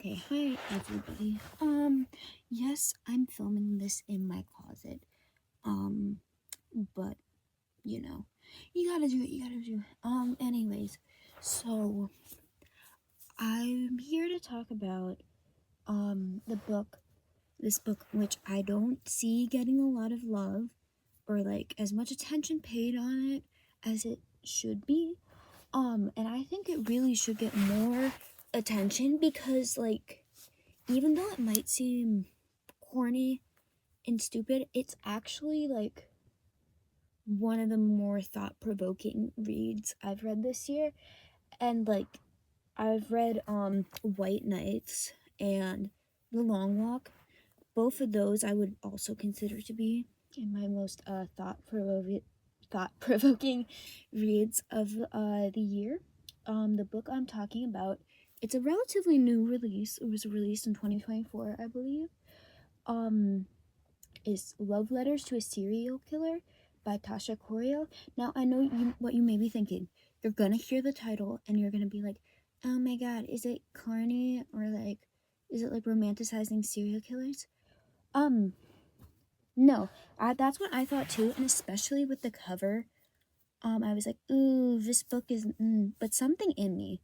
Okay, hi everybody. Yes, I'm filming this in my closet. Um, but you know, you gotta do what you gotta do. Anyways, so I'm here to talk about this book which I don't see getting a lot of love or like as much attention paid on it as it should be. And I think it really should get more attention because even though it might seem corny and stupid, it's actually like one of the more thought-provoking reads I've read this year. And I've read White Nights and The Long Walk. Both of those I would also consider to be in my most thought-provoking reads of the year. The book I'm talking about, it's a relatively new release. It was released in 2024, I believe. Is Love Letters to a Serial Killer by Tasha Coriel. Now, I know what you may be thinking. You're gonna hear the title and you're gonna be like, oh my god, is it corny or is it like romanticizing serial killers? No, that's what I thought too, and especially with the cover. I was like, ooh, this book is, but something in me,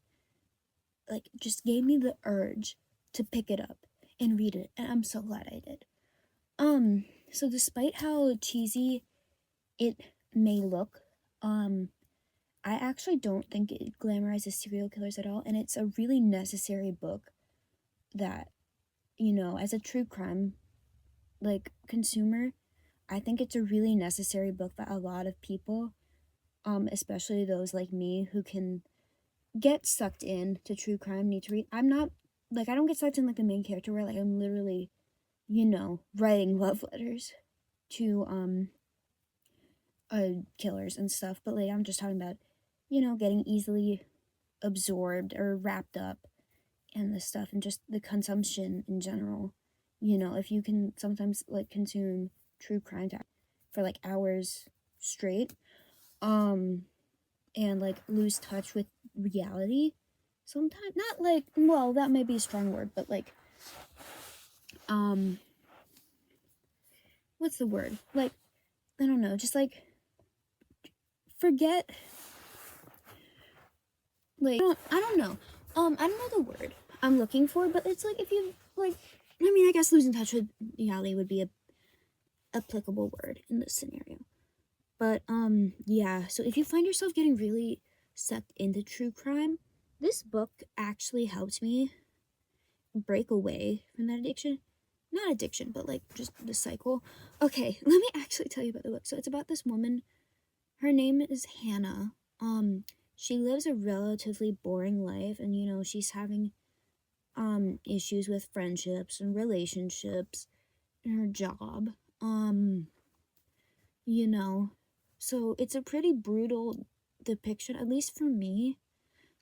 just gave me the urge to pick it up and read it, and I'm so glad I did. So despite how cheesy it may look, I actually don't think it glamorizes serial killers at all, and it's a really necessary book that, as a true crime, consumer, I think it's a really necessary book that a lot of people, especially those like me who can get sucked in to true crime, need to read. I'm not, I don't get sucked in like the main character where I'm literally, writing love letters to, killers and stuff, but I'm just talking about, getting easily absorbed or wrapped up in this stuff and just the consumption in general. If you can sometimes consume true crime for hours straight, and lose touch with reality sometimes, not well, that may be a strong word, but what's the word? I don't know, just forget, I don't know. I don't know the word I'm looking for, but it's if you I guess losing touch with reality would be a applicable word in this scenario. But yeah, so if you find yourself getting really sucked into true crime, this book actually helped me break away from that addiction. Not addiction, but just the cycle. Okay, let me actually tell you about the book. So it's about this woman. Her name is Hannah. She lives a relatively boring life, and she's having issues with friendships and relationships and her job. You know, so it's a pretty brutal depiction, at least for me.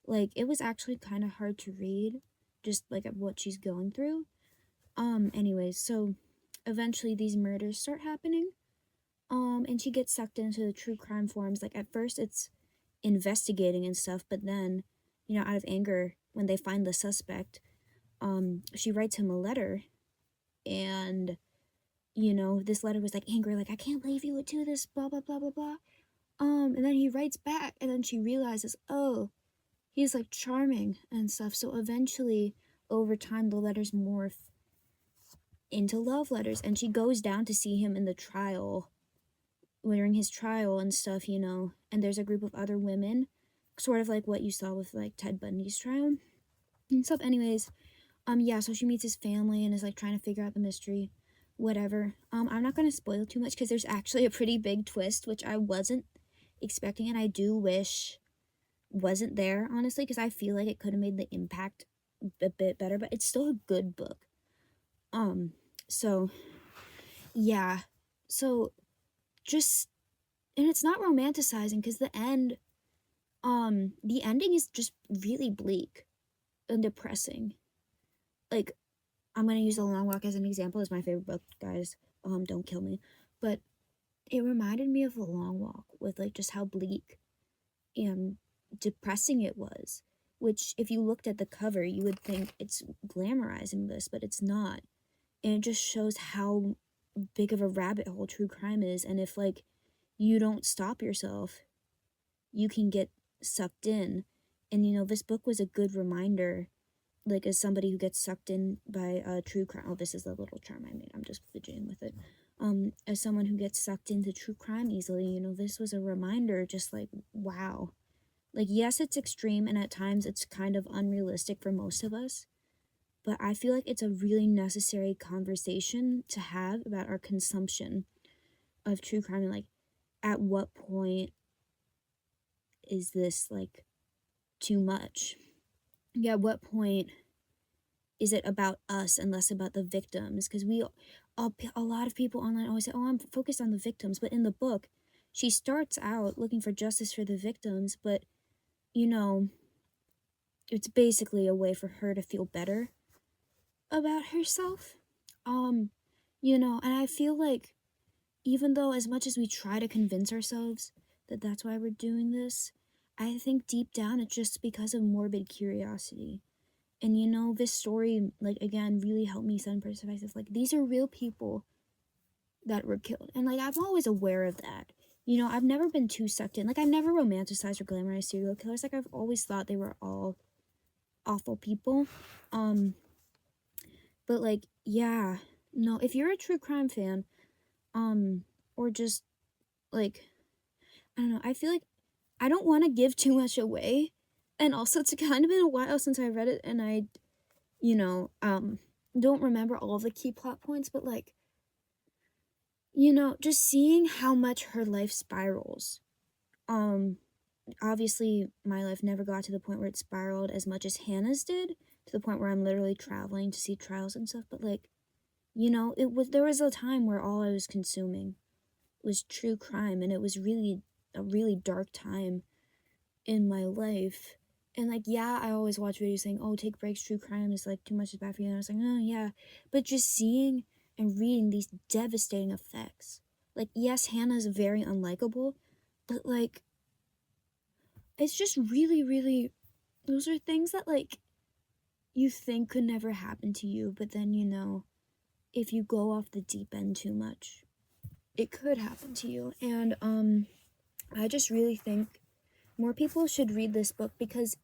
It was actually kind of hard to read, just at what she's going through. Anyways, so eventually these murders start happening. And she gets sucked into the true crime forums. At first it's investigating and stuff, but then, out of anger, when they find the suspect, she writes him a letter, and this letter was anger, I can't believe you would do this, blah blah blah blah blah. And then he writes back, and then she realizes, oh, he's charming and stuff. So eventually, over time, the letters morph into love letters, and she goes down to see him in the trial, during his trial and stuff, and there's a group of other women, sort of like what you saw with Ted Bundy's trial and stuff. Anyways, yeah, so she meets his family and is trying to figure out the mystery, whatever. I'm not gonna spoil too much because there's actually a pretty big twist which I wasn't expecting, and I do wish wasn't there, honestly, because I feel like it could have made the impact a bit better, but it's still a good book. So yeah, so just, and it's not romanticizing because the ending is just really bleak and depressing. I'm gonna use The Long Walk as an example. It's my favorite book, guys. Don't kill me, but it reminded me of The Long Walk with just how bleak and depressing it was, which if you looked at the cover, you would think it's glamorizing this, but it's not. And it just shows how big of a rabbit hole true crime is, and if like you don't stop yourself, you can get sucked in. And this book was a good reminder, like as somebody who gets sucked in by true crime. Oh, this is the little charm I made. I'm just fidgeting with it. As someone who gets sucked into true crime easily, this was a reminder, just like, wow. Like, yes, it's extreme, and at times it's kind of unrealistic for most of us, but I feel like it's a really necessary conversation to have about our consumption of true crime, and like, at what point is this like too much? Yeah, at what point is it about us and less about the victims? Because a lot of people online always say, "Oh, I'm focused on the victims," but in the book, she starts out looking for justice for the victims, but it's basically a way for her to feel better about herself. And I feel like even though as much as we try to convince ourselves that that's why we're doing this, I think deep down it's just because of morbid curiosity. And this story, like, again, really helped me set in perspective. Like, these are real people that were killed. And, like, I'm always aware of that. I've never been too sucked in. Like, I've never romanticized or glamorized serial killers. Like, I've always thought they were all awful people. But, like, yeah. No, if you're a true crime fan, or just, like, I don't know, I feel like I don't want to give too much away. And also, it's kind of been a while since I read it, and I don't remember all the key plot points, but like, just seeing how much her life spirals. Obviously my life never got to the point where it spiraled as much as Hannah's did, to the point where I'm literally traveling to see trials and stuff, but like, there was a time where all I was consuming was true crime, and it was really a really dark time in my life. And like, yeah, I always watch videos saying, "Oh, take breaks, true crime is like too much is bad for you." And I was like, "Oh yeah," but just seeing and reading these devastating effects. Like, yes, Hannah's very unlikable, but like, it's just really, really, those are things that like you think could never happen to you, but then if you go off the deep end too much, it could happen to you. And I just really think more people should read this book, because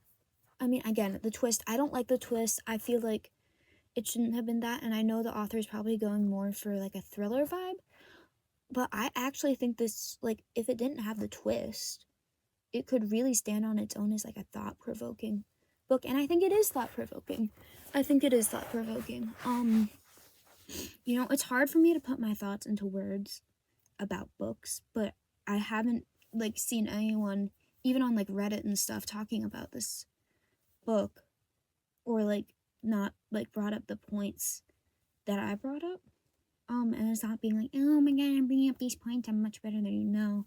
I mean, again, the twist, I don't like the twist. I feel like it shouldn't have been that, and I know the author is probably going more for like a thriller vibe, but I actually think this, like, if it didn't have the twist, it could really stand on its own as like a thought-provoking book. And I think it is thought-provoking. It's hard for me to put my thoughts into words about books, but I haven't like seen anyone, even on like Reddit and stuff, talking about this book, or like not like brought up the points that I brought up. And it's not being like, "Oh my god, I'm bringing up these points, I'm much better than you." No,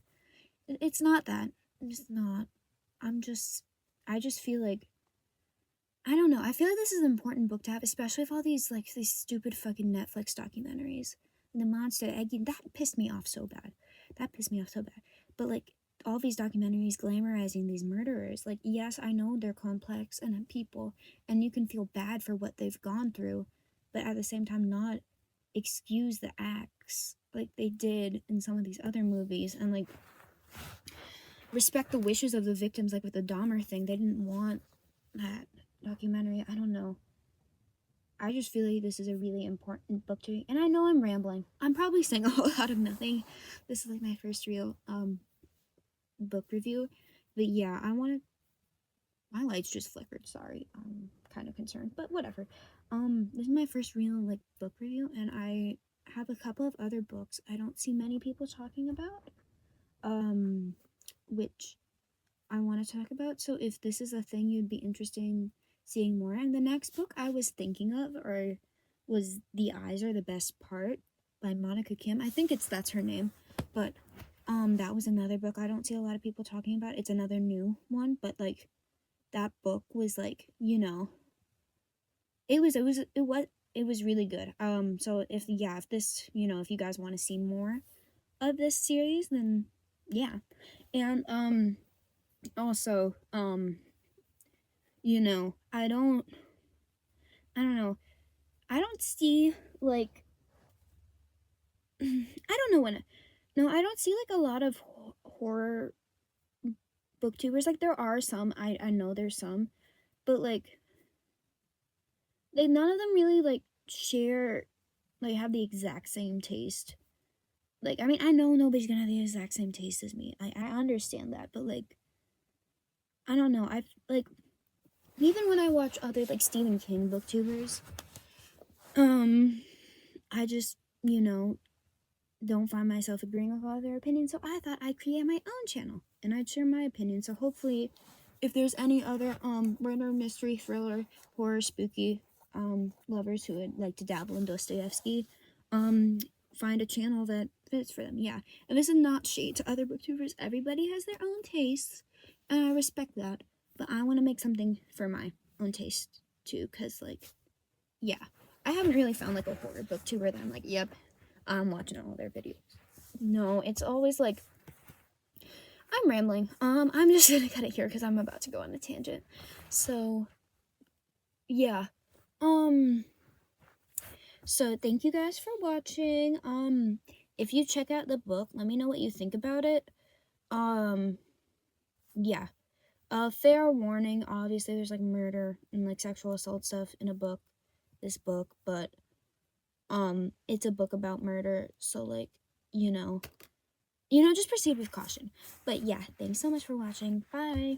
it's not that. It's not. I just feel like, I don't know. I feel like this is an important book to have, especially with all these stupid fucking Netflix documentaries. The monster egg, that pissed me off so bad. But like, all these documentaries glamorizing these murderers. Like, yes, I know they're complex and people, and you can feel bad for what they've gone through, but at the same time not excuse the acts like they did in some of these other movies, and like respect the wishes of the victims. Like with the Dahmer thing, they didn't want that documentary. I don't know. I just feel like this is a really important book to me. And I know I'm rambling. I'm probably saying a whole lot of nothing. This is like my first real book review. But yeah, my lights just flickered, sorry. I'm kind of concerned, but whatever. This is my first real like book review, and I have a couple of other books I don't see many people talking about. Which I want to talk about. So if this is a thing you'd be interested in seeing more. And the next book I was thinking of was The Eyes Are the Best Part by Monica Kim. I think that's her name. But that was another book I don't see a lot of people talking about. It's another new one, but like that book was like, it was really good. So if this, if you guys want to see more of this series, then yeah. And also, you know, I don't know. I don't see like I don't know when. No, I don't see like a lot of horror booktubers. Like there are some. I know there's some, but like they none of them really like share like have the exact same taste. Like I mean, I know nobody's gonna have the exact same taste as me. I understand that, but like I don't know. I like even when I watch other like Stephen King booktubers, I just don't find myself agreeing with all of their opinions. So I thought I'd create my own channel and I'd share my opinion. So hopefully, if there's any other murder, mystery, thriller, horror, spooky lovers who would like to dabble in Dostoevsky, find a channel that fits for them. Yeah, and this is not shade to other booktubers. Everybody has their own tastes, and I respect that. But I want to make something for my own taste too, cause like, yeah, I haven't really found like a horror booktuber that I'm like, yep, I'm watching all their videos. No, it's always like I'm rambling. I'm just gonna cut it here because I'm about to go on a tangent. So yeah. Um so thank you guys for watching. If you check out the book, let me know what you think about it. Yeah. Fair warning, obviously there's like murder and like sexual assault stuff in this book, but it's a book about murder, so like, you know, just proceed with caution. But yeah, thanks so much for watching. Bye.